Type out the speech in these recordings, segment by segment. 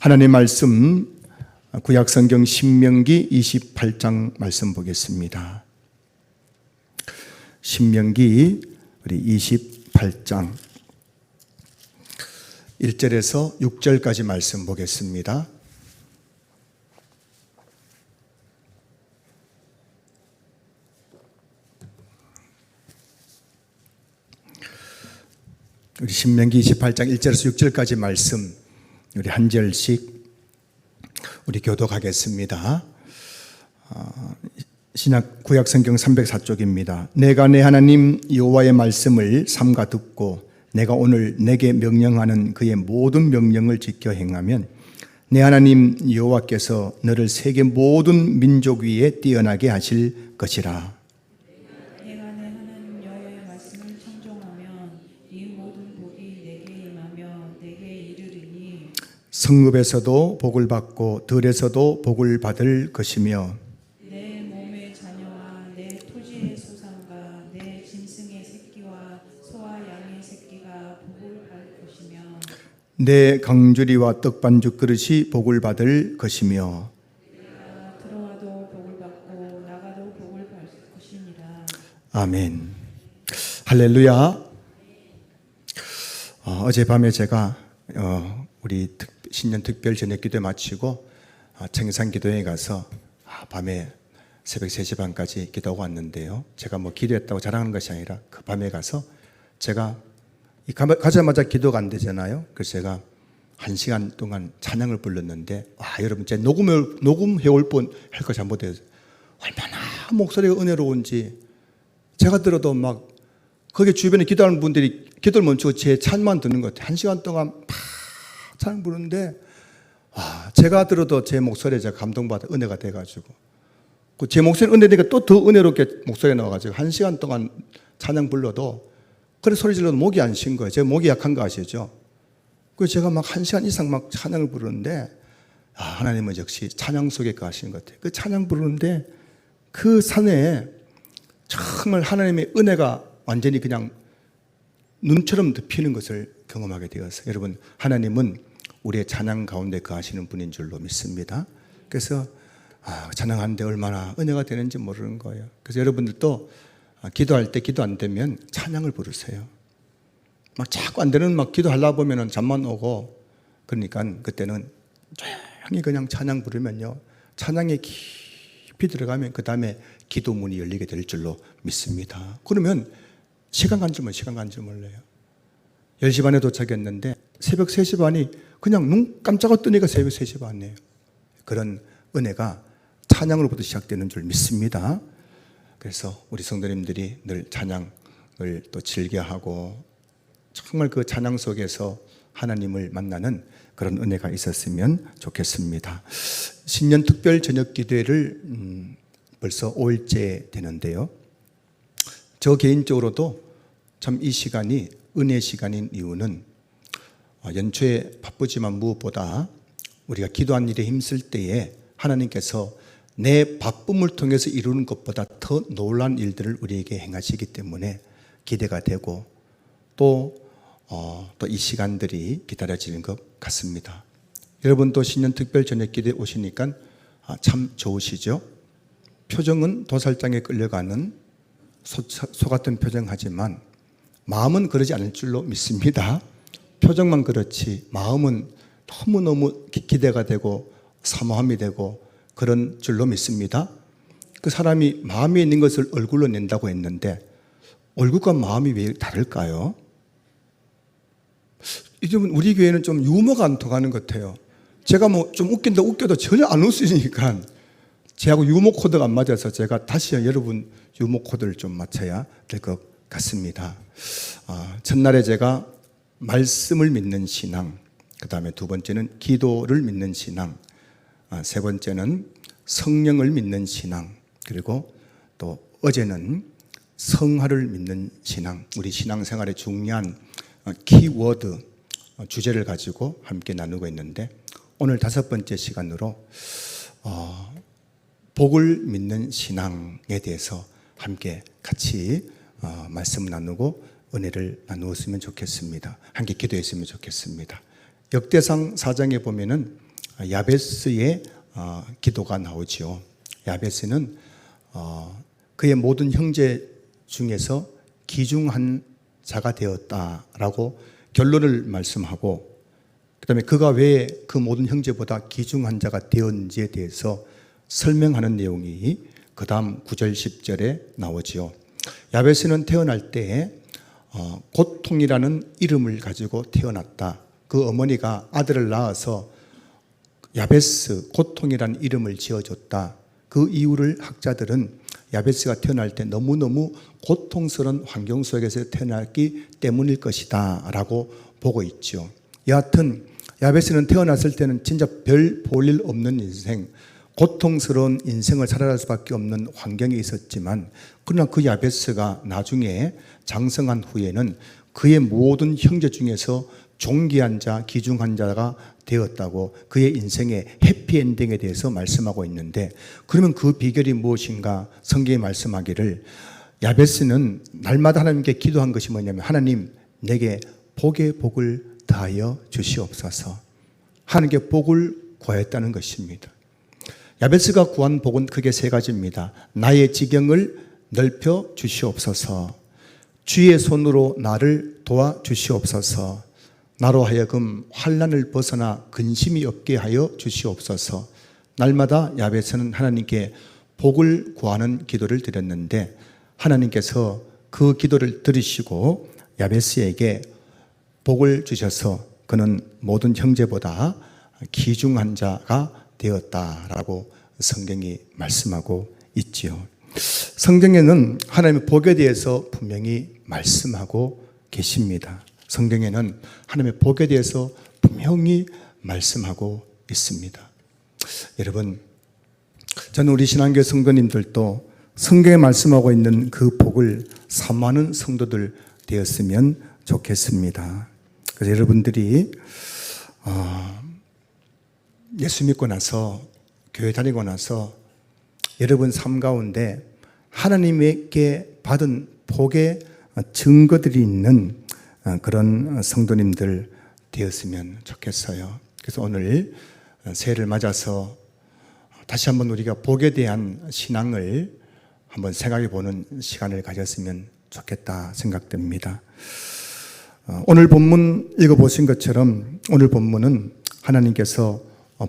하나님 말씀 구약성경 신명기 28장 말씀 보겠습니다. 신명기 우리 28장 1절에서 6절까지 말씀 보겠습니다. 우리 신명기 28장 1절에서 6절까지 말씀 우리 한 절씩 우리 교독하겠습니다. 신약 구약성경 304쪽입니다. 내가 내 하나님 여호와의 말씀을 삼가 듣고 내가 오늘 내게 명령하는 그의 모든 명령을 지켜 행하면 내 하나님 여호와께서 너를 세계 모든 민족 위에 뛰어나게 하실 것이라. 내가 내 하나님 여호와의 말씀을 청종하면 이 모든 복이 내게 임하며 내게 이르리니 성읍에서도 복을 받고 들에서도 복을 받을 것이며 내 몸의 자녀와 내 토지의 소산과 내 짐승의 새끼와 소와 양의 새끼가 복을 받을 것이며 내 강주리와 떡반죽 그릇이 복을 받을 것이며 내가 들어와도 복을 받고 나가도 복을 받을 것이니라. 아멘. 할렐루야. 어젯밤에 제가 우리 신년 특별 저녁 기도 마치고 청산 기도회에 가서 밤에 새벽 3시 반까지 기도하고 왔는데요. 제가 뭐 기도했다고 자랑하는 것이 아니라 그 밤에 가서 제가 가자마자 기도가 안 되잖아요. 그래서 제가 1시간 동안 찬양을 불렀는데 여러분 제 녹음해올 뻔 할 거 잘못해서 얼마나 목소리가 은혜로운지 제가 들어도 막 거기 주변에 기도하는 분들이 기도를 멈추고 제 찬만 듣는 것 같아요. 1시간 동안 막 찬양 부르는데 제가 들어도 제 목소리에 제가 감동받아 은혜가 돼가지고 제 목소리 은혜니까 또 더 은혜롭게 목소리가 나와가지고 1시간 동안 찬양 불러도 그래 소리 질러도 목이 안 쉰 거예요. 제가 목이 약한 거 아시죠? 그래서 제가 막 1시간 이상 막 찬양을 부르는데 하나님은 역시 찬양 속에 거하시는 것 같아요. 그 찬양 부르는데 그 산에 정말 하나님의 은혜가 완전히 그냥 눈처럼 덮이는 것을 경험하게 되었어요. 여러분 하나님은 우리의 찬양 가운데 거하시는 분인 줄로 믿습니다. 그래서 찬양하는데 얼마나 은혜가 되는지 모르는 거예요. 그래서 여러분들도 기도할 때 기도 안 되면 찬양을 부르세요. 막 자꾸 안 되는 막 기도하려고 보면 잠만 오고 그러니까 그때는 조용히 그냥 찬양 부르면요. 찬양에 깊이 들어가면 그 다음에 기도문이 열리게 될 줄로 믿습니다. 그러면 시간 간 줄 몰라요. 10시 반에 도착했는데 새벽 3시 반이 그냥 눈 깜짝을 뜨니까 새벽 3시 반이에요. 그런 은혜가 찬양으로부터 시작되는 줄 믿습니다. 그래서 우리 성도님들이 늘 찬양을 또 즐겨하고 정말 그 찬양 속에서 하나님을 만나는 그런 은혜가 있었으면 좋겠습니다. 신년 특별 저녁 기도회를 벌써 5일째 되는데요. 저 개인적으로도 참 이 시간이 은혜 시간인 이유는 연초에 바쁘지만 무엇보다 우리가 기도한 일에 힘쓸 때에 하나님께서 내 바쁨을 통해서 이루는 것보다 더 놀라운 일들을 우리에게 행하시기 때문에 기대가 되고 또 이 시간들이 기다려지는 것 같습니다. 여러분도 신년 특별 저녁 기도에 오시니까 참 좋으시죠? 표정은 도살장에 끌려가는 소 같은 표정하지만 마음은 그러지 않을 줄로 믿습니다. 표정만 그렇지 마음은 너무너무 기대가 되고 사모함이 되고 그런 줄로 믿습니다. 그 사람이 마음에 있는 것을 얼굴로 낸다고 했는데 얼굴과 마음이 왜 다를까요? 우리 교회는 좀 유머가 안 통하는 것 같아요. 제가 뭐 좀 웃긴다 웃겨도 전혀 안 웃으시니까 제하고 유머 코드가 안 맞아서 제가 다시 여러분 유머 코드를 좀 맞춰야 될 것 같습니다. 첫날에 제가 말씀을 믿는 신앙, 그 다음에 두 번째는 기도를 믿는 신앙, 세 번째는 성령을 믿는 신앙, 그리고 또 어제는 성화를 믿는 신앙, 우리 신앙생활의 중요한 키워드 주제를 가지고 함께 나누고 있는데 오늘 5번째 시간으로 복을 믿는 신앙에 대해서 함께 같이 말씀을 나누고 은혜를 나누었으면 좋겠습니다. 함께 기도했으면 좋겠습니다. 역대상 4장에 보면은 야베스의 기도가 나오죠. 야베스는 그의 모든 형제 중에서 귀중한 자가 되었다라고 결론을 말씀하고, 그 다음에 그가 왜 그 모든 형제보다 귀중한 자가 되었는지에 대해서 설명하는 내용이 그 다음 9절 10절에 나오지요. 야베스는 태어날 때 고통이라는 이름을 가지고 태어났다. 그 어머니가 아들을 낳아서 야베스, 고통이라는 이름을 지어줬다. 그 이유를 학자들은 야베스가 태어날 때 너무너무 고통스러운 환경 속에서 태어났기 때문일 것이다 라고 보고 있죠. 여하튼 야베스는 태어났을 때는 진짜 별 볼 일 없는 인생, 고통스러운 인생을 살아갈 수밖에 없는 환경에 있었지만, 그러나 그 야베스가 나중에 장성한 후에는 그의 모든 형제 중에서 존귀한 자, 귀중한 자가 되었다고 그의 인생의 해피엔딩에 대해서 말씀하고 있는데, 그러면 그 비결이 무엇인가? 성경이 말씀하기를 야베스는 날마다 하나님께 기도한 것이 뭐냐면, 하나님 내게 복의 복을 다하여 주시옵소서. 하나님께 복을 구하였다는 것입니다. 야베스가 구한 복은 크게 세 가지입니다. 나의 지경을 넓혀 주시옵소서, 주의 손으로 나를 도와 주시옵소서, 나로 하여금 환난을 벗어나 근심이 없게 하여 주시옵소서. 날마다 야베스는 하나님께 복을 구하는 기도를 드렸는데, 하나님께서 그 기도를 들으시고 야베스에게 복을 주셔서 그는 모든 형제보다 귀중한 자가 되었다라고 성경이 말씀하고 있지요. 성경에는 하나님의 복에 대해서 분명히 말씀하고 계십니다. 성경에는 하나님의 복에 대해서 분명히 말씀하고 있습니다. 여러분, 저는 우리 신앙교회 성도님들도 성경에 말씀하고 있는 그 복을 사모하는 성도들 되었으면 좋겠습니다. 그래서 여러분들이 예수 믿고 나서, 교회 다니고 나서 여러분 삶 가운데 하나님께 받은 복의 증거들이 있는 그런 성도님들 되었으면 좋겠어요. 그래서 오늘 새해를 맞아서 다시 한번 우리가 복에 대한 신앙을 한번 생각해 보는 시간을 가졌으면 좋겠다 생각됩니다. 오늘 본문 읽어보신 것처럼 오늘 본문은 하나님께서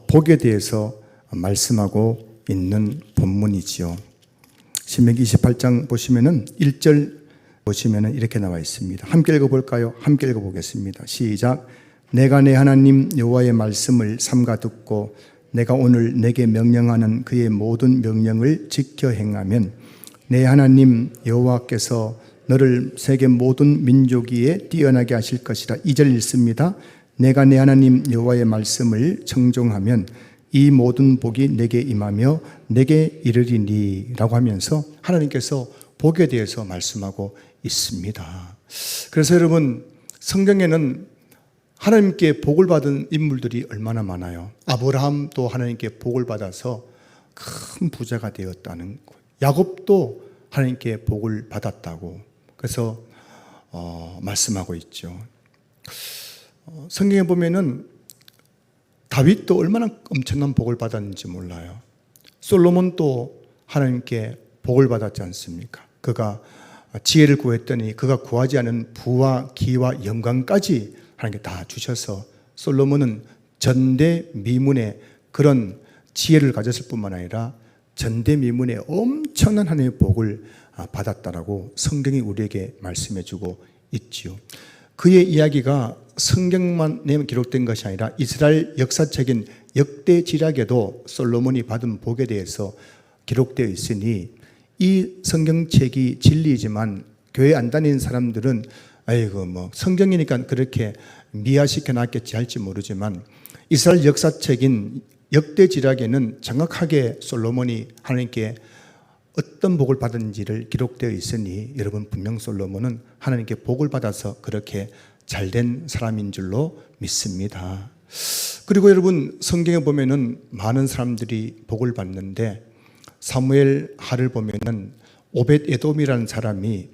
복에 대해서 말씀하고 있는 본문이지요. 신명기 28장 보시면은 1절 보시면은 이렇게 나와 있습니다. 함께 읽어볼까요? 함께 읽어보겠습니다. 시작. 내가 내 하나님 여호와의 말씀을 삼가 듣고 내가 오늘 내게 명령하는 그의 모든 명령을 지켜 행하면 내 하나님 여호와께서 너를 세계 모든 민족 위에 뛰어나게 하실 것이라. 2절 읽습니다. 내가 내 하나님 여호와의 말씀을 청종하면 이 모든 복이 내게 임하며 내게 이르리니 라고 하면서 하나님께서 복에 대해서 말씀하고 있습니다. 그래서 여러분, 성경에는 하나님께 복을 받은 인물들이 얼마나 많아요. 아브라함도 하나님께 복을 받아서 큰 부자가 되었다는 거예요. 야곱도 하나님께 복을 받았다고 그래서 말씀하고 있죠. 성경에 보면은 다윗도 얼마나 엄청난 복을 받았는지 몰라요. 솔로몬도 하나님께 복을 받았지 않습니까? 그가 지혜를 구했더니 그가 구하지 않은 부와 기와 영광까지 하나님께 다 주셔서 솔로몬은 전대미문의 그런 지혜를 가졌을 뿐만 아니라 전대미문의 엄청난 하나님의 복을 받았다라고 성경이 우리에게 말씀해 주고 있지요. 그의 이야기가 성경만에 기록된 것이 아니라 이스라엘 역사책인 역대지략에도 솔로몬이 받은 복에 대해서 기록되어 있으니 이 성경책이 진리이지만 교회 안 다니는 사람들은 아이고 뭐 성경이니까 그렇게 미화시켜 놨겠지 할지 모르지만 이스라엘 역사책인 역대지략에는 정확하게 솔로몬이 하나님께 어떤 복을 받은지를 기록되어 있으니 여러분 분명 솔로몬은 하나님께 복을 받아서 그렇게 잘된 사람인 줄로 믿습니다. 그리고 여러분 성경에 보면은 많은 사람들이 복을 받는데 사무엘 하를 보면은 오벳 에돔이라는 사람이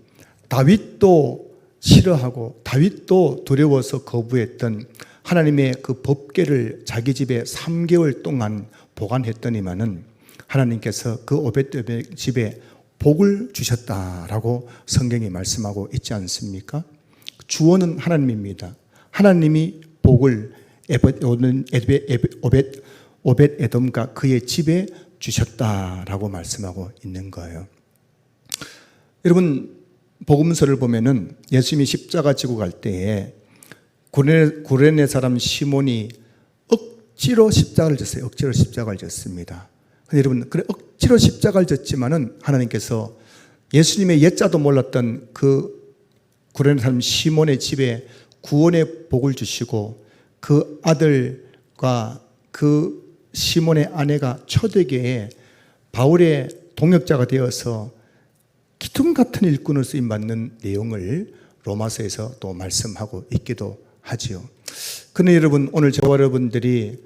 다윗도 싫어하고 다윗도 두려워서 거부했던 하나님의 그 법궤를 자기 집에 3개월 동안 보관했더니만은 하나님께서 그 오벳 집에 복을 주셨다라고 성경이 말씀하고 있지 않습니까? 주어는 하나님입니다. 하나님이 복을 오벳 에돔과 그의 집에 주셨다라고 말씀하고 있는 거예요. 여러분, 복음서를 보면은 예수님이 십자가 지고 갈 때에 구레네 사람 시몬이 억지로 십자가를 졌어요. 억지로 십자가를 졌습니다. 근데 여러분, 그래 억지로 십자가를 졌지만은 하나님께서 예수님의 옛자도 몰랐던 그 구레네 사람 시몬의 집에 구원의 복을 주시고 그 아들과 그 시몬의 아내가 초대교회에 바울의 동역자가 되어서 기둥 같은 일꾼을 쓰임받는 내용을 로마서에서 또 말씀하고 있기도 하지요. 그런데 여러분, 오늘 저와 여러분들이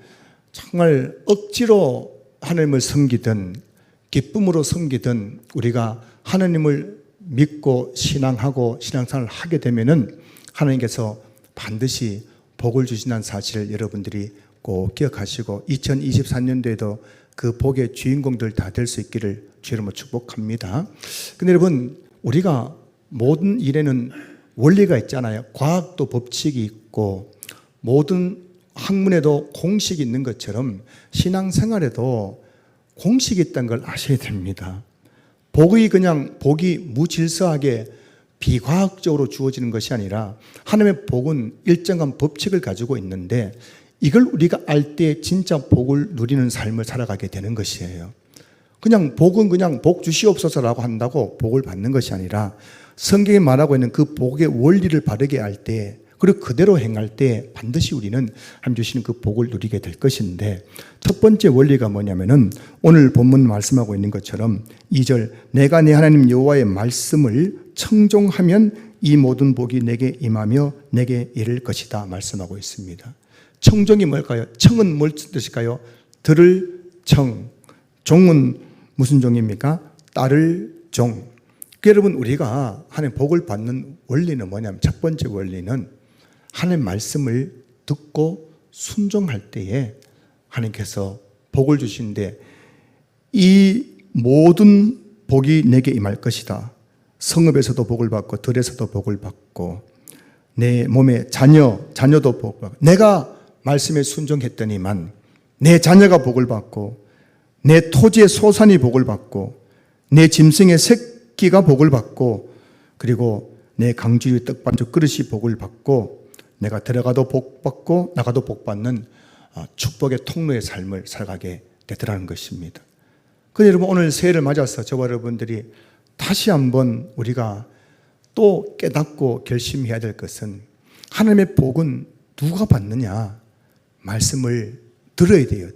정말 억지로 하나님을 섬기든 기쁨으로 섬기든 우리가 하나님을 믿고 신앙하고 신앙생활을 하게 되면은 하나님께서 반드시 복을 주신다는 사실을 여러분들이 꼭 기억하시고 2024년도에도 그 복의 주인공들 다 될 수 있기를 주님으로 축복합니다. 근데 여러분, 우리가 모든 일에는 원리가 있잖아요. 과학도 법칙이 있고 모든 학문에도 공식이 있는 것처럼 신앙생활에도 공식이 있다는 걸 아셔야 됩니다. 복이 무질서하게 비과학적으로 주어지는 것이 아니라 하나님의 복은 일정한 법칙을 가지고 있는데 이걸 우리가 알 때 진짜 복을 누리는 삶을 살아가게 되는 것이에요. 그냥 복은 그냥 복 주시옵소서라고 한다고 복을 받는 것이 아니라 성경이 말하고 있는 그 복의 원리를 바르게 알 때 그리고 그대로 행할 때 반드시 우리는 하나님 주시는 그 복을 누리게 될 것인데 첫 번째 원리가 뭐냐면은 오늘 본문 말씀하고 있는 것처럼 2절 내가 내 하나님 여호와의 말씀을 청종하면 이 모든 복이 내게 임하며 내게 이를 것이다 말씀하고 있습니다. 청종이 뭘까요? 청은 뭘 뜻일까요? 들을 청, 종은 무슨 종입니까? 따를 종. 여러분, 우리가 하나님 복을 받는 원리는 뭐냐면 첫 번째 원리는 하나님 말씀을 듣고 순종할 때에 하나님께서 복을 주시는데 이 모든 복이 내게 임할 것이다. 성읍에서도 복을 받고 들에서도 복을 받고 내 몸에 자녀도 복을 받고 내가 말씀에 순종했더니만 내 자녀가 복을 받고 내 토지의 소산이 복을 받고 내 짐승의 새끼가 복을 받고 그리고 내 강주의 떡반죽 그릇이 복을 받고 내가 들어가도 복 받고 나가도 복 받는 축복의 통로의 삶을 살아가게 되더라는 것입니다. 그런데 여러분, 오늘 새해를 맞아서 저와 여러분들이 다시 한번 우리가 또 깨닫고 결심해야 될 것은 하나님의 복은 누가 받느냐? 말씀을 들어야 돼요.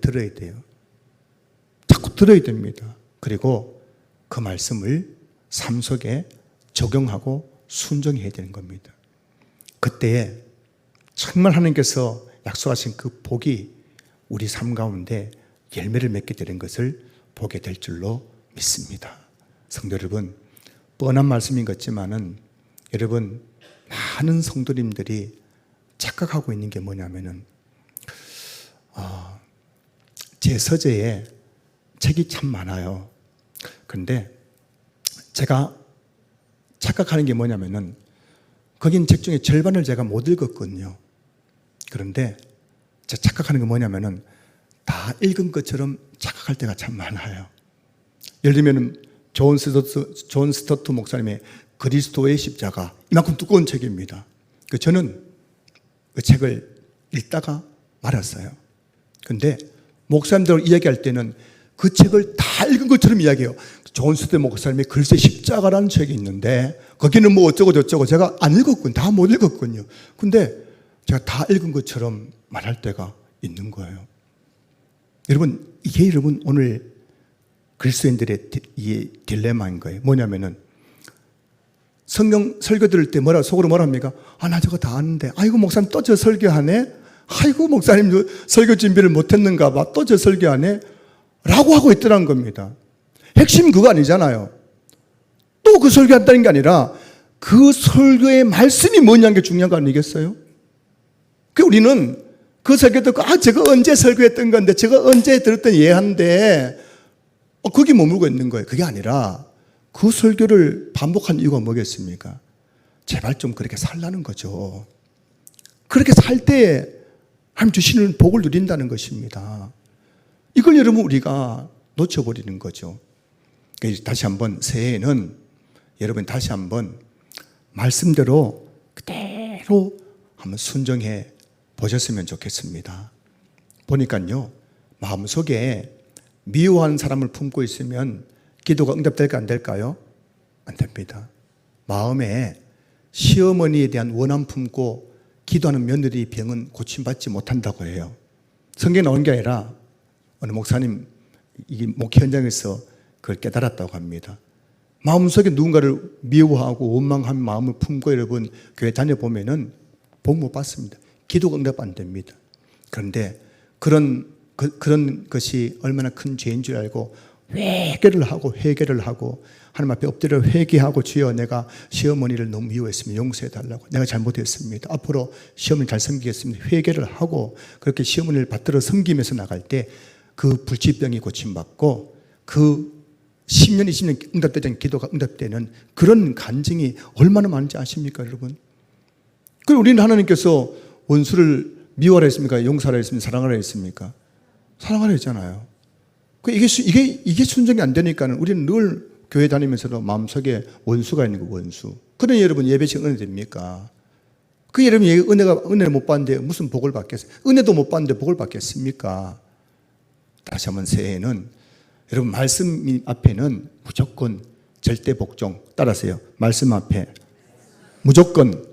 자꾸 들어야 됩니다. 그리고 그 말씀을 삶 속에 적용하고 순종해야 되는 겁니다. 그때에 정말 하나님께서 약속하신 그 복이 우리 삶 가운데 열매를 맺게 되는 것을 보게 될 줄로 믿습니다. 성도 여러분, 뻔한 말씀인 것 같지만은 여러분, 많은 성도님들이 착각하고 있는 게 뭐냐면은 제 서재에 책이 참 많아요. 그런데 제가 착각하는 게 뭐냐면은 거긴 책 중에 절반을 제가 못 읽었거든요. 그런데 제가 착각하는 게 뭐냐면은 다 읽은 것처럼 착각할 때가 참 많아요. 예를 들면 존 스토트 목사님의 그리스도의 십자가, 이만큼 두꺼운 책입니다. 저는 그 책을 읽다가 말았어요. 그런데 목사님들 이야기할 때는 그 책을 다 읽은 것처럼 이야기해요. 존 스토트 목사님의 글쎄 십자가라는 책이 있는데 거기는 뭐 어쩌고 저쩌고 제가 안 읽었군요. 다 못 읽었군요. 근데 제가 다 읽은 것처럼 말할 때가 있는 거예요. 여러분, 이게 여러분 오늘 그리스도인들의 이 딜레마인 거예요. 뭐냐면은 성경 설교 들을 때 속으로 뭐라 합니까? 나 저거 다 아는데 아이고 목사님 또 저 설교하네? 아이고 목사님 설교 준비를 못했는가 봐. 또 저 설교하네? 라고 하고 있더라는 겁니다. 핵심 그거 아니잖아요. 또 그 설교한다는 게 아니라 그 설교의 말씀이 뭐냐는 게 중요한 거 아니겠어요? 우리는 그 설교 듣고 저거 언제 설교했던 건데, 저거 언제 들었던 예한데 거기 머물고 있는 거예요. 그게 아니라 그 설교를 반복한 이유가 뭐겠습니까? 제발 좀 그렇게 살라는 거죠. 그렇게 살 때 하나님 주시는 복을 누린다는 것입니다. 이걸 여러분 우리가 놓쳐버리는 거죠. 그러니까 다시 한번 새해에는 여러분 다시 한번 말씀대로 그대로 한번 순종해 보셨으면 좋겠습니다. 보니까요, 마음속에 미워하는 사람을 품고 있으면 기도가 응답될까 안 될까요? 안 됩니다. 마음에 시어머니에 대한 원함 품고 기도하는 며느리 병은 고침받지 못한다고 해요. 성경에 나온 게 아니라 어느 목사님 이 목회 현장에서 그걸 깨달았다고 합니다. 마음속에 누군가를 미워하고 원망한 마음을 품고 여러분 교회 다녀보면은 복 못 받습니다. 기도가 응답 안 됩니다. 그런데 그런 것이 얼마나 큰 죄인 줄 알고 회개를 하고 하나님 앞에 엎드려 회개하고, 주여 내가 시어머니를 너무 미워했으면 용서해 달라고, 내가 잘못했습니다, 앞으로 시어머니 잘 섬기겠습니다, 회개를 하고 그렇게 시어머니를 받들어 섬기면서 나갈 때 그 불치병이 고침받고 그 10년 20년 응답되지 않은 기도가 응답되는 그런 간증이 얼마나 많은지 아십니까 여러분? 그리고 우리는 하나님께서 원수를 미워하라 했습니까? 용서하라 했습니까? 사랑하라 했습니까? 사랑하라 했잖아요. 이게 순종이 안 되니까는 우리는 늘 교회 다니면서도 마음속에 원수가 있는 거, 원수. 그러니 여러분 예배식 은혜 됩니까? 그 여러분 은혜를 못 받는데 무슨 복을 받겠어요? 은혜도 못 받는데 복을 받겠습니까? 다시 한번 새해에는 여러분 말씀 앞에는 무조건 절대 복종 따라서요. 말씀 앞에 무조건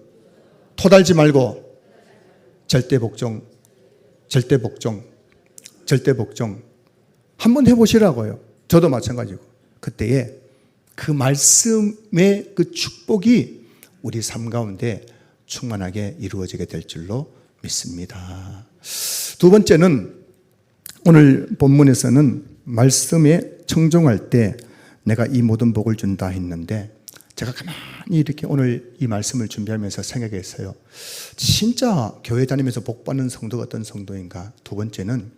토달지 말고 절대 복종, 절대 복종, 절대 복종. 한번 해보시라고요. 저도 마찬가지고. 그때에 그 말씀의 그 축복이 우리 삶 가운데 충만하게 이루어지게 될 줄로 믿습니다. 두 번째는 오늘 본문에서는 말씀에 청종할 때 내가 이 모든 복을 준다 했는데, 제가 가만히 이렇게 오늘 이 말씀을 준비하면서 생각했어요. 진짜 교회 다니면서 복 받는 성도가 어떤 성도인가? 두 번째는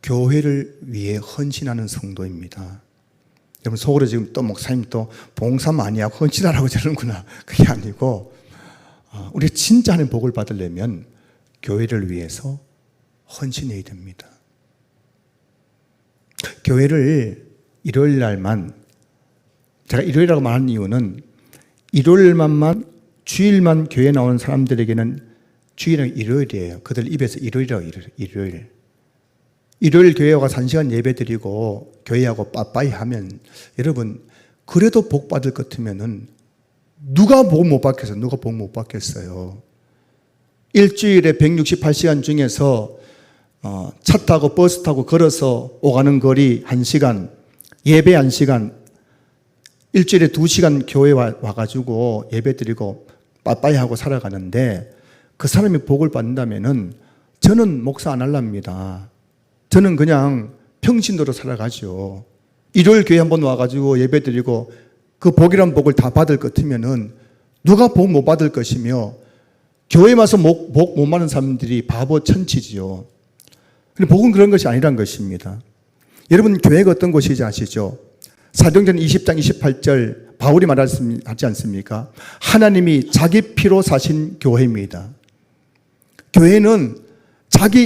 교회를 위해 헌신하는 성도입니다. 여러분 속으로 지금 또 목사님 또 봉사 많이 하고 헌신하라고 저러는구나. 그게 아니고 우리가 진짜 하는 복을 받으려면 교회를 위해서 헌신해야 됩니다. 교회를 일요일 날만, 제가 일요일이라고 말하는 이유는 일요일만 주일만 교회에 나오는 사람들에게는 주일은 일요일이에요. 그들 입에서 일요일이라고 일요일. 일요일 교회 와서 1시간 예배 드리고 교회하고 빠빠이 하면 여러분 그래도 복 받을 것 같으면은 누가 복 못 받겠어요? 누가 복 못 받겠어요? 일주일에 168시간 중에서 차 타고 버스 타고 걸어서 오가는 거리 1시간, 예배 1시간, 일주일에 2시간 교회 와가지고 예배 드리고 빠빠이 하고 살아가는데 그 사람이 복을 받는다면은 저는 목사 안 할랍니다. 저는 그냥 평신도로 살아가죠. 일요일 교회 한번 와가지고 예배 드리고 그 복이란 복을 다 받을 것 같으면은 누가 복 못 받을 것이며, 교회 와서 복 못 받는 사람들이 바보 천치지요. 근데 복은 그런 것이 아니란 것입니다. 여러분 교회가 어떤 곳이지 아시죠? 사도행전 20장 28절 바울이 말하지 않습니까? 하나님이 자기 피로 사신 교회입니다. 교회는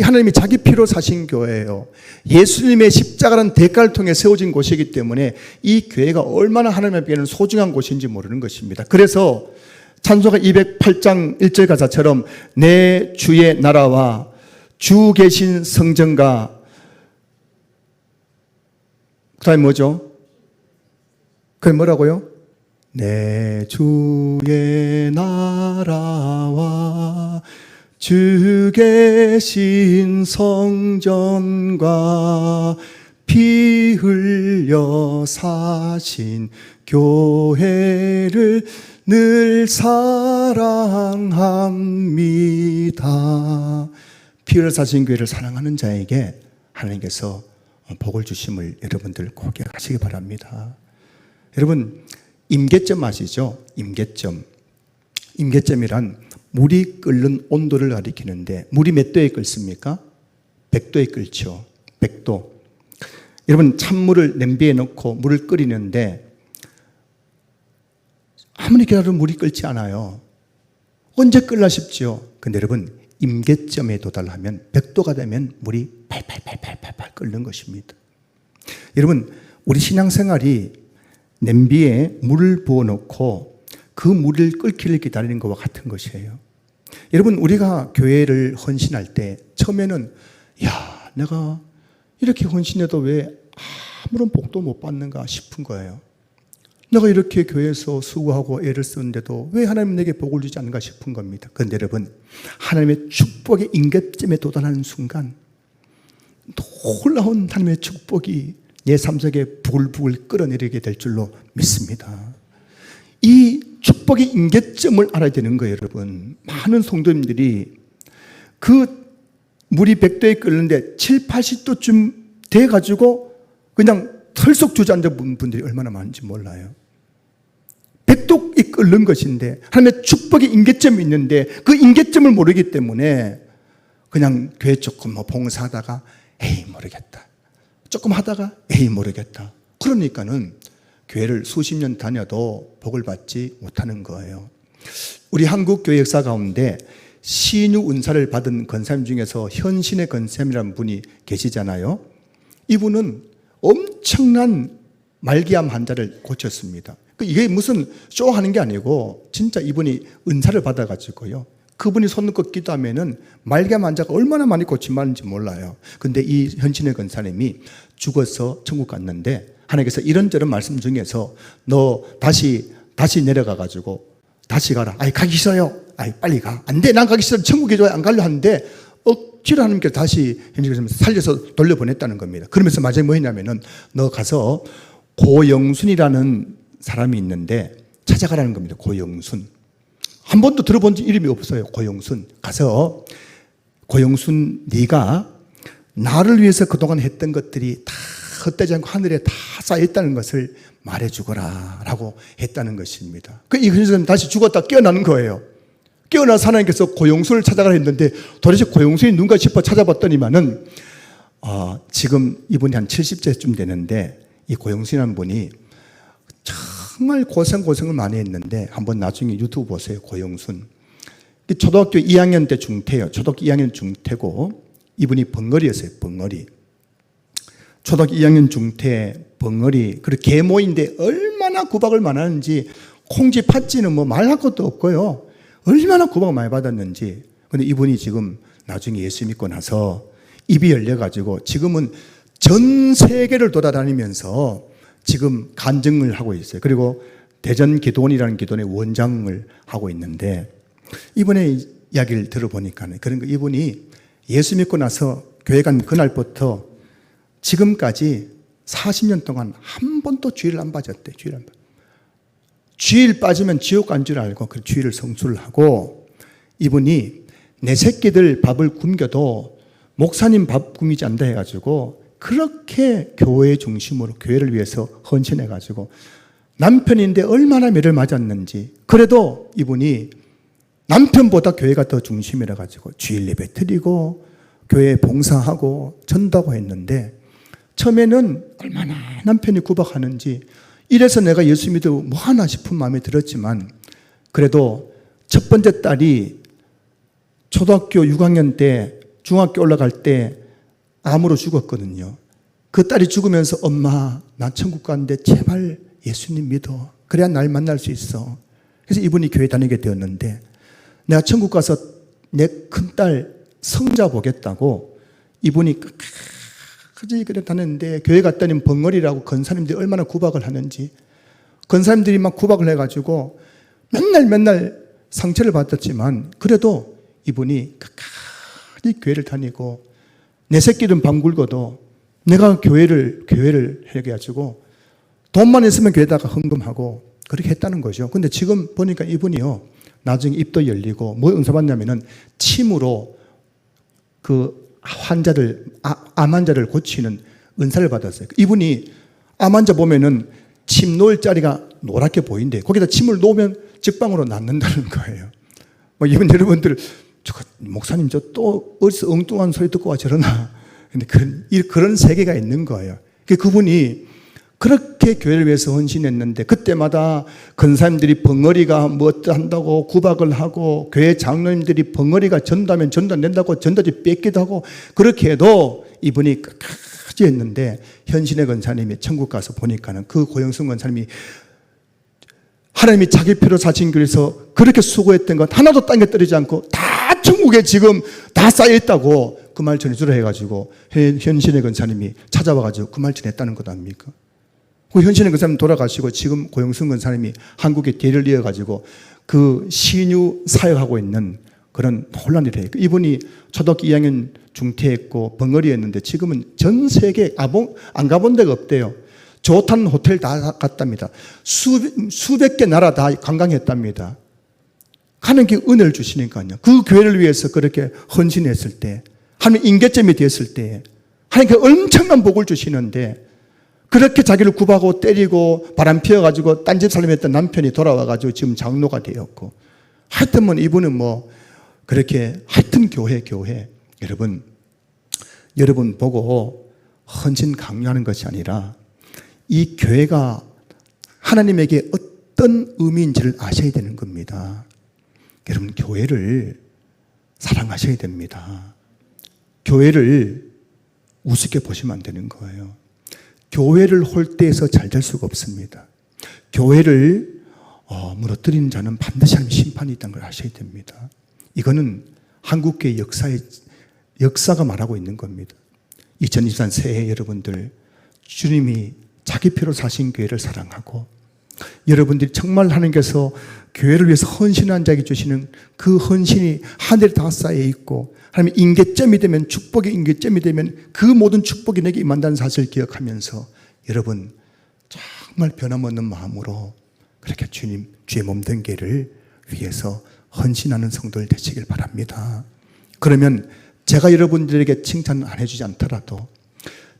하나님이 자기 피로 사신 교회예요. 예수님의 십자가라는 대가를 통해 세워진 곳이기 때문에 이 교회가 얼마나 하나님에게는 소중한 곳인지 모르는 것입니다. 그래서 찬송가 208장 1절 가사처럼 내 주의 나라와 주 계신 성전과, 그 다음에 뭐죠? 그게 뭐라고요? 내 주의 나라와 주 계신 성전과 피 흘려 사신 교회를 늘 사랑합니다. 피 흘려 사신 교회를 사랑하는 자에게 하나님께서 복을 주심을 여러분들 꼭 기억하시기 바랍니다. 여러분 임계점 아시죠? 임계점. 임계점이란 물이 끓는 온도를 가리키는데 물이 몇 도에 끓습니까? 100도에 끓죠. 100도. 여러분 찬물을 냄비에 넣고 물을 끓이는데 아무리 기다려도 물이 끓지 않아요. 언제 끓나 싶죠. 근데 여러분 임계점에 도달하면 100도가 되면 물이 팔팔 끓는 것입니다. 여러분 우리 신앙생활이 냄비에 물을 부어놓고 그 물을 끓기를 기다리는 것과 같은 것이에요. 여러분 우리가 교회를 헌신할 때 처음에는 야 내가 이렇게 헌신해도 왜 아무런 복도 못 받는가 싶은 거예요. 내가 이렇게 교회에서 수고하고 애를 쓰는데도 왜 하나님 내게 복을 주지 않는가 싶은 겁니다. 그런데 여러분 하나님의 축복의 임계점에 도달하는 순간 놀라운 하나님의 축복이 내 삶 속에 부글부글 끌어내리게 될 줄로 믿습니다. 이 축복의 임계점을 알아야 되는 거예요. 여러분 많은 성도님들이 그 물이 100도에 끓는데 7, 80도쯤 돼가지고 그냥 털썩 주저앉은 분들이 얼마나 많은지 몰라요. 100도에 끓는 것인데 하나님의 축복의 임계점이 있는데 그 임계점을 모르기 때문에 그냥 교회 조금 봉사하다가 에이 모르겠다. 조금 하다가 에이 모르겠다. 그러니까는 교회를 수십 년 다녀도 복을 받지 못하는 거예요. 우리 한국 교회 역사 가운데 신유 은사를 받은 권사님 중에서 현신의 권사님이라는 분이 계시잖아요. 이분은 엄청난 말기암 환자를 고쳤습니다. 이게 무슨 쇼하는 게 아니고 진짜 이분이 은사를 받아가지고요. 그분이 손 놓고 기도하면은 말기암 환자가 얼마나 많이 고침받는지 몰라요. 근데 이 현신의 권사님이 죽어서 천국 갔는데 하나님께서 이런저런 말씀 중에서 너 다시 내려가가지고 다시 가라. 아이 가기 싫어요. 아이 빨리 가. 안 돼. 난 가기 싫어. 천국에 줘야 안 가려 하는데 억지로 하나님께서 다시 현신의 살려서 돌려보냈다는 겁니다. 그러면서 마지막에 뭐 했냐면은 너 가서 고영순이라는 사람이 있는데 찾아가라는 겁니다. 고영순. 한 번도 들어본 이름이 없어요. 고영순. 가서 고영순 네가 나를 위해서 그동안 했던 것들이 다 헛되지 않고 하늘에 다 쌓여있다는 것을 말해주거라 라고 했다는 것입니다. 이 현수는 다시 죽었다 깨어나는 거예요. 깨어나서 하나님께서 고영순을 찾아가라 했는데 도대체 고영순이 누군가 싶어 찾아봤더니만은 지금 이분이 한 70세쯤 되는데 이 고영순이라는 분이 정말 고생을 많이 했는데 한번 나중에 유튜브 보세요. 고영순. 초등학교 2학년 때 중퇴예요. 초등학교 2학년 중퇴고 이분이 벙어리였어요. 벙어리. 초등학교 2학년 중퇴 벙어리. 그리고 계모인데 얼마나 구박을 많이 하는지 콩쥐 팥쥐는 뭐 말할 것도 없고요. 얼마나 구박을 많이 받았는지. 근데 이분이 지금 나중에 예수 믿고 나서 입이 열려가지고 지금은 전 세계를 돌아다니면서 지금 간증을 하고 있어요. 그리고 대전 기도원이라는 기도원의 원장을 하고 있는데 이분의 이야기를 들어보니까 그런 거 이분이 예수 믿고 나서 교회 간 그날부터 지금까지 40년 동안 한 번도 주일 안 빠졌대. 주일 빠지면 지옥 간 줄 알고 그 주일을 성수를 하고 이분이 내 새끼들 밥을 굶겨도 목사님 밥 굶이지 않다 해가지고 그렇게 교회 중심으로 교회를 위해서 헌신해가지고 남편인데 얼마나 매를 맞았는지 그래도 이분이 남편보다 교회가 더 중심이라 가지고 주일 예배 드리고 교회 봉사하고 전도하고 했는데 처음에는 얼마나 남편이 구박하는지 이래서 내가 예수 믿어 뭐 하나 싶은 마음이 들었지만 그래도 첫 번째 딸이 초등학교 6학년 때 중학교 올라갈 때 암으로 죽었거든요. 그 딸이 죽으면서 엄마 나 천국 가는데 제발 예수님 믿어. 그래야 날 만날 수 있어. 그래서 이분이 교회 다니게 되었는데 내가 천국 가서 내 큰딸 성자 보겠다고 이분이 끝까지 그래 다녔는데 교회 갔더니 벙어리라고 권사님들이 얼마나 구박을 하는지 권사님들이 막 구박을 해가지고 맨날 상처를 받았지만 그래도 이분이 끝까지 교회를 다니고 내 새끼들은 밥 굶고도 내가 교회를 해가지고 돈만 있으면 교회에다가 헌금하고 그렇게 했다는 거죠. 근데 지금 보니까 이분이요 나중에 입도 열리고 뭐 은사 받냐면은 침으로 그 환자들 암 환자를 고치는 은사를 받았어요. 이분이 암 환자 보면은 침 놓을 자리가 노랗게 보인대. 거기다 침을 놓으면 직방으로 낳는다는 거예요. 이번 여러분들, 목사님 저 또 어디서 엉뚱한 소리 듣고 와 저러나. 근데 그런 세계가 있는 거예요. 그분이 그렇게 교회를 위해서 헌신했는데 그때마다 근사님들이 벙어리가 뭐 한다고 구박을 하고 교회 장로님들이 벙어리가 전도하면 전도 안 된다고 전도지 뺏기도 하고 그렇게 해도 이분이 끝까지 했는데 현신의 근사님이 천국 가서 보니까는 그 고영순 근사님이 하나님이 자기 피로 사신 교회에서 그렇게 수고했던 것 하나도 땅에 떨어지지 않고 다 천국에 지금 다 쌓여있다고 그 말 전해주라 해가지고 현신의 근사님이 찾아와가지고 그 말 전했다는 것 아닙니까? 그 현신의 근사님 돌아가시고 지금 고영순 근사님이 한국에 대를 이어가지고 그 신유 사역하고 있는 그런 혼란 일이에요. 이분이 초등학교 2학년 중퇴했고 벙어리였는데 지금은 전 세계 안 가본 데가 없대요. 좋다는 호텔 다 갔답니다. 수백 개 나라 다 관광했답니다. 가는 게 은혜를 주시니까요. 그 교회를 위해서 그렇게 헌신했을 때, 하나님 인계점이 됐을 때, 하나님께 엄청난 복을 주시는데, 그렇게 자기를 구박하고 때리고 바람 피워가지고 딴집 살림했던 남편이 돌아와가지고 지금 장로가 되었고, 하여튼 뭐 이분은 뭐 그렇게 하여튼 교회. 여러분 보고 헌신 강요하는 것이 아니라 이 교회가 하나님에게 어떤 의미인지를 아셔야 되는 겁니다. 여러분 교회를 사랑하셔야 됩니다. 교회를 우습게 보시면 안 되는 거예요. 교회를 홀대해서 잘 될 수가 없습니다. 교회를 무너뜨리는 자는 반드시 하나님의 심판이 있다는 걸 아셔야 됩니다. 이거는 한국교회 역사가 말하고 있는 겁니다. 2023 새해 여러분들 주님이 자기 피로 사신 교회를 사랑하고 여러분들이 정말 하나님께서 교회를 위해서 헌신한 자에게 주시는 그 헌신이 하늘에 다 쌓여 있고 하나님의 인계점이 되면 축복의 인계점이 되면 그 모든 축복이 내게 임한다는 사실을 기억하면서 여러분 정말 변함없는 마음으로 그렇게 주님 주의 몸된 교회를 위해서 헌신하는 성도들 되시길 바랍니다. 그러면 제가 여러분들에게 칭찬 안 해주지 않더라도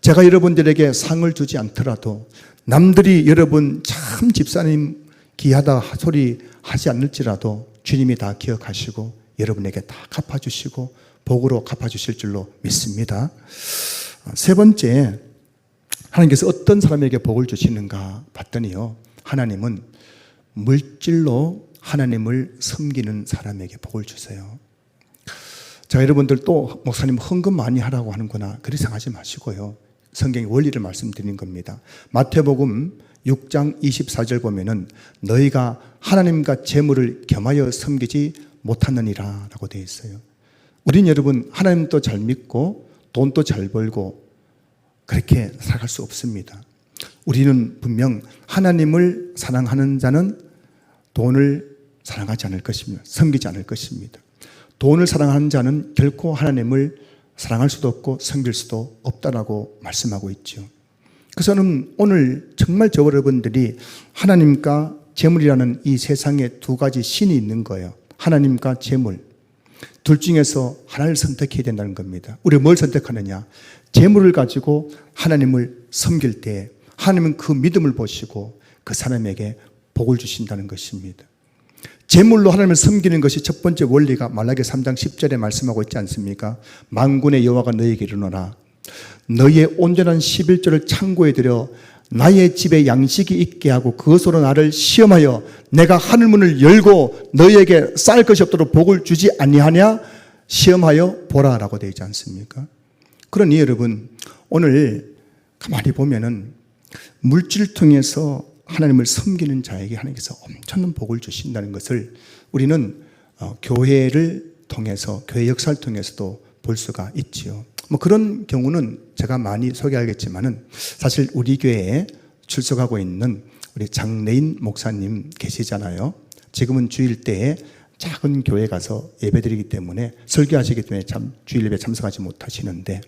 제가 여러분들에게 상을 주지 않더라도 남들이 여러분 참 집사님 귀하다 소리 하지 않을지라도 주님이 다 기억하시고 여러분에게 다 갚아주시고 복으로 갚아주실 줄로 믿습니다. 세 번째, 하나님께서 어떤 사람에게 복을 주시는가 봤더니요, 하나님은 물질로 하나님을 섬기는 사람에게 복을 주세요. 자, 여러분들 또 목사님 헌금 많이 하라고 하는구나 그리 생각하지 마시고요, 성경의 원리를 말씀드리는 겁니다. 마태복음 6장 24절 보면은 너희가 하나님과 재물을 겸하여 섬기지 못하느니라 라고 되어 있어요. 우린 여러분 하나님도 잘 믿고 돈도 잘 벌고 그렇게 살아갈 수 없습니다. 우리는 분명 하나님을 사랑하는 자는 돈을 사랑하지 않을 것입니다. 섬기지 않을 것입니다. 돈을 사랑하는 자는 결코 하나님을 사랑할 수도 없고 섬길 수도 없다라고 말씀하고 있죠. 그래서 저는 오늘 정말 저 여러분들이 하나님과 재물이라는 이 세상에 두 가지 신이 있는 거예요. 하나님과 재물. 둘 중에서 하나를 선택해야 된다는 겁니다. 우리가 뭘 선택하느냐? 재물을 가지고 하나님을 섬길 때 하나님은 그 믿음을 보시고 그 사람에게 복을 주신다는 것입니다. 재물로 하나님을 섬기는 것이 첫 번째 원리가 말라기 3장 10절에 말씀하고 있지 않습니까? 만군의 여호와가 너에게 이르노라 너희의 온전한 11조를 창고에 들여 나의 집에 양식이 있게 하고 그것으로 나를 시험하여 내가 하늘문을 열고 너희에게 쌓을 것이 없도록 복을 주지 아니하냐 시험하여 보라라고 되어 있지 않습니까? 그러니 여러분 오늘 가만히 보면은 물질을 통해서 하나님을 섬기는 자에게 하나님께서 엄청난 복을 주신다는 것을 우리는 교회를 통해서 교회 역사를 통해서도 볼 수가 있지요. 뭐 그런 경우는 제가 많이 소개하겠지만은 사실 우리 교회에 출석하고 있는 우리 장래인 목사님 계시잖아요. 지금은 주일 때에 작은 교회 가서 예배드리기 때문에 설교하시기 때문에 참 주일 예배 참석하지 못하시는데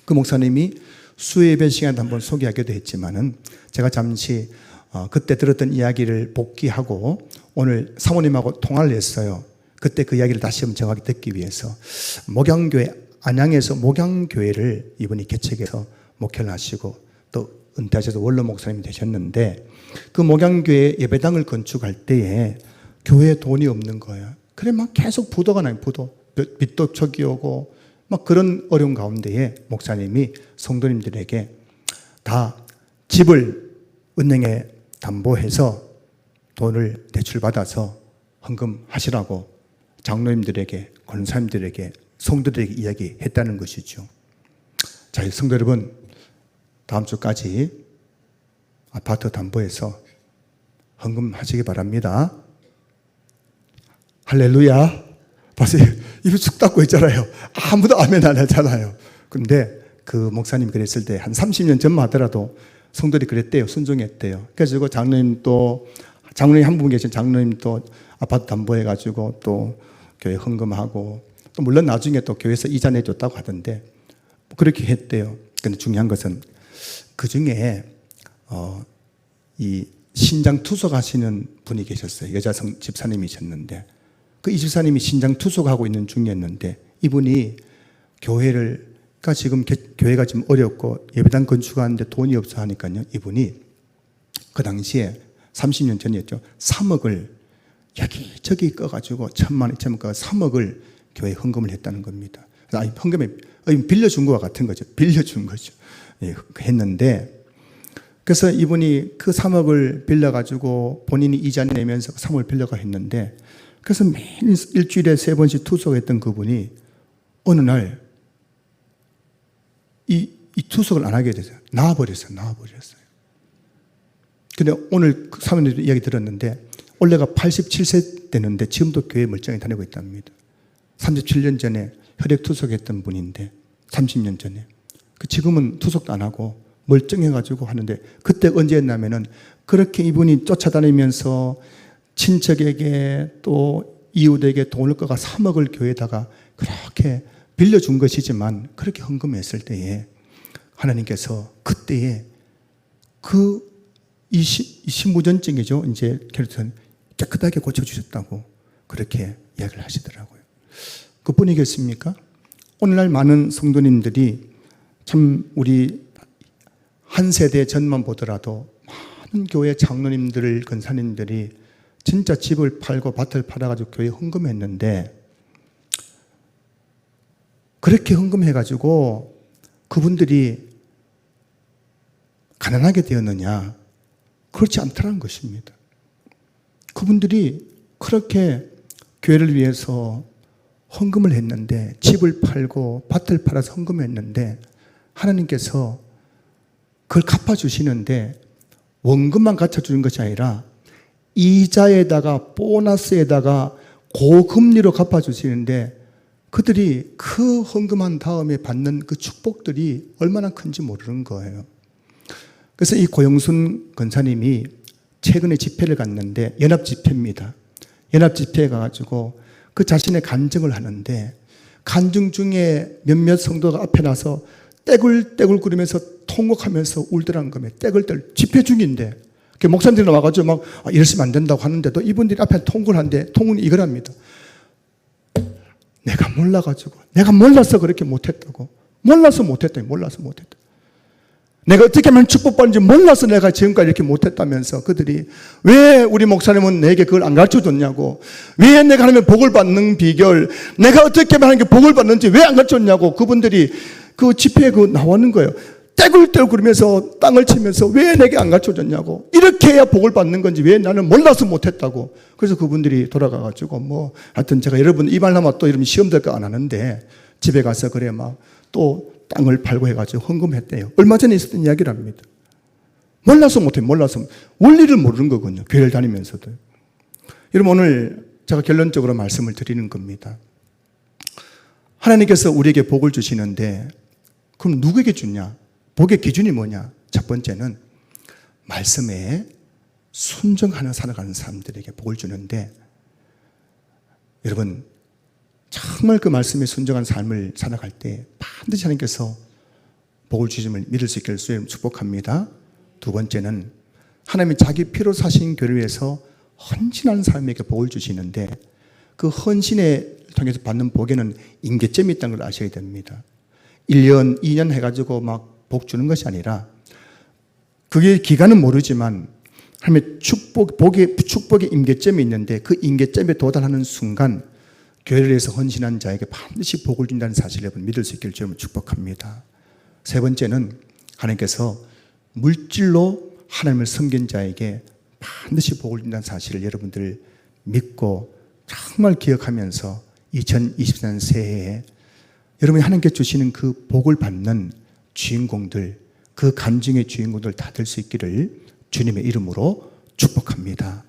그 목사님이 수예배 시간에 한번 소개하기도 했지만은 제가 잠시 그때 들었던 이야기를 복기하고 오늘 사모님하고 통화를 했어요. 그때 그 이야기를 다시 한번 정확히 듣기 위해서 목양교회 안양에서 목양교회를 이분이 개척해서 목회를 하시고 또 은퇴하셔서 원로 목사님이 되셨는데 그 목양교회 예배당을 건축할 때에 교회에 돈이 없는 거예요. 그래 막 계속 부도가 나요. 부도. 빚도 척이 오고 막 그런 어려운 가운데에 목사님이 성도님들에게 다 집을 은행에 담보해서 돈을 대출받아서 헌금하시라고 장로님들에게, 권사님들에게, 성도들에게 이야기했다는 것이죠. 자, 성도 여러분, 다음 주까지 아파트 담보해서 헌금하시기 바랍니다. 할렐루야. 보세요. 입이 축 닫고 있잖아요. 아무도 아멘 안 하잖아요. 근데 그 목사님이 그랬을 때 한 30년 전만 하더라도 성도들이 그랬대요. 순종했대요. 그래서 장로님 한 분 계신 장로님 또 아파트 담보해가지고 또 교회 헌금하고 또 물론 나중에 또 교회에서 이자 내줬다고 하던데 그렇게 했대요. 근데 중요한 것은 그 중에 이 신장 투석하시는 분이 계셨어요. 여자 집사님이셨는데 그 이 집사님이 신장 투석하고 있는 중이었는데 이분이 교회가 지금 어렵고 예배당 건축하는데 돈이 없어 하니까요. 이분이 그 당시에 30년 전이었죠. 3억을 여기저기 꺼가지고 1,000만 원, 2,000만 원 꺼 3억을 교회에 헌금을 했다는 겁니다. 헌금에 빌려준 거와 같은 거죠. 빌려준 거죠. 예, 했는데 그래서 이분이 그 3억을 빌려가지고 본인이 이자 내면서 3억을 빌려가 했는데 그래서 매일 일주일에 3번씩 투석했던 그분이 어느 날 이 투석을 안 하게 됐어요. 나와버렸어요. 근데 오늘 사모님들 이야기 들었는데 원래가 87세 되는데 지금도 교회 멀쩡히 다니고 있답니다. 37년 전에 혈액 투석했던 분인데 30년 전에 지금은 투석도 안 하고 멀쩡해가지고 하는데 그때 언제 했냐면은 그렇게 이분이 쫓아다니면서 친척에게 또 이웃에게 돈을 꺼가 3억을 교회에다가 그렇게 빌려준 것이지만 그렇게 헌금했을 때에 하나님께서 그때에 이 신부전증이죠. 이제 깨끗하게 고쳐주셨다고 그렇게 이야기를 하시더라고요. 그뿐이겠습니까? 오늘날 많은 성도님들이 참 우리 한 세대 전만 보더라도 많은 교회 장로님들, 권사님들이 진짜 집을 팔고 밭을 팔아가지고 교회에 헌금했는데 그렇게 헌금해가지고 그분들이 가난하게 되었느냐? 그렇지 않다는 것입니다. 그분들이 그렇게 교회를 위해서 헌금을 했는데 집을 팔고 밭을 팔아서 헌금했는데 하나님께서 그걸 갚아주시는데 원금만 갖춰주는 것이 아니라 이자에다가 보너스에다가 고금리로 갚아주시는데 그들이 그 헌금한 다음에 받는 그 축복들이 얼마나 큰지 모르는 거예요. 그래서 이 고영순 권사님이 최근에 집회를 갔는데 연합집회입니다. 연합집회에 가가지고 그 자신의 간증을 하는데 간증 중에 몇몇 성도가 앞에 나서 떼굴떼굴 구르면서 통곡하면서 울더라는 겁니다. 떼굴떼굴 집회 중인데 목사님들이 와가지고 막 이러시면 안 된다고 하는데도 이분들이 앞에 통곡을 하는데 통은 이거랍니다. 내가 몰라가지고 내가 몰라서 그렇게 못했다고 몰라서 못했다. 내가 어떻게 하면 축복받는지 몰라서 내가 지금까지 이렇게 못했다면서 그들이 왜 우리 목사님은 내게 그걸 안 가르쳐줬냐고 왜 내가 하나님의 복을 받는 비결 내가 어떻게 하면 하나님께 복을 받는지 왜 안 가르쳐줬냐고 그분들이 그 집회에 나오는 거예요. 떼굴떼굴 그러면서 땅을 치면서 왜 내게 안 가르쳐줬냐고 이렇게 해야 복을 받는 건지 왜 나는 몰라서 못했다고 그래서 그분들이 돌아가가지고 하여튼 제가 여러분 이 말 하면 또 이러면 시험 될 거 안 하는데 집에 가서 그래 막 또 땅을 팔고 해가지고 헌금했대요. 얼마 전에 있었던 이야기랍니다. 몰라서 원리를 모르는 거군요. 교회를 다니면서도. 여러분 오늘 제가 결론적으로 말씀을 드리는 겁니다. 하나님께서 우리에게 복을 주시는데 그럼 누구에게 주냐? 복의 기준이 뭐냐? 첫 번째는 말씀에 순종하는 살아가는 사람들에게 복을 주는데 여러분 정말 그 말씀에 순종한 삶을 살아갈 때 반드시 하나님께서 복을 주심을 믿을 수 있기를 주님 축복합니다. 두 번째는 하나님이 자기 피로 사신 교회를 위해서 헌신하는 사람에게 복을 주시는데 그 헌신에 통해서 받는 복에는 임계점이 있다는 걸 아셔야 됩니다. 1년, 2년 해가지고 막 복 주는 것이 아니라 그게 기간은 모르지만 하나님의 축복의 임계점이 있는데 그 임계점에 도달하는 순간 교회를 위해서 헌신한 자에게 반드시 복을 준다는 사실을 여러분 믿을 수 있기를 주님을 축복합니다. 세 번째는 하나님께서 물질로 하나님을 섬긴 자에게 반드시 복을 준다는 사실을 여러분들 믿고 정말 기억하면서 2024년 새해에 여러분이 하나님께 주시는 그 복을 받는 주인공들, 그 간증의 주인공들 다 될 수 있기를 주님의 이름으로 축복합니다.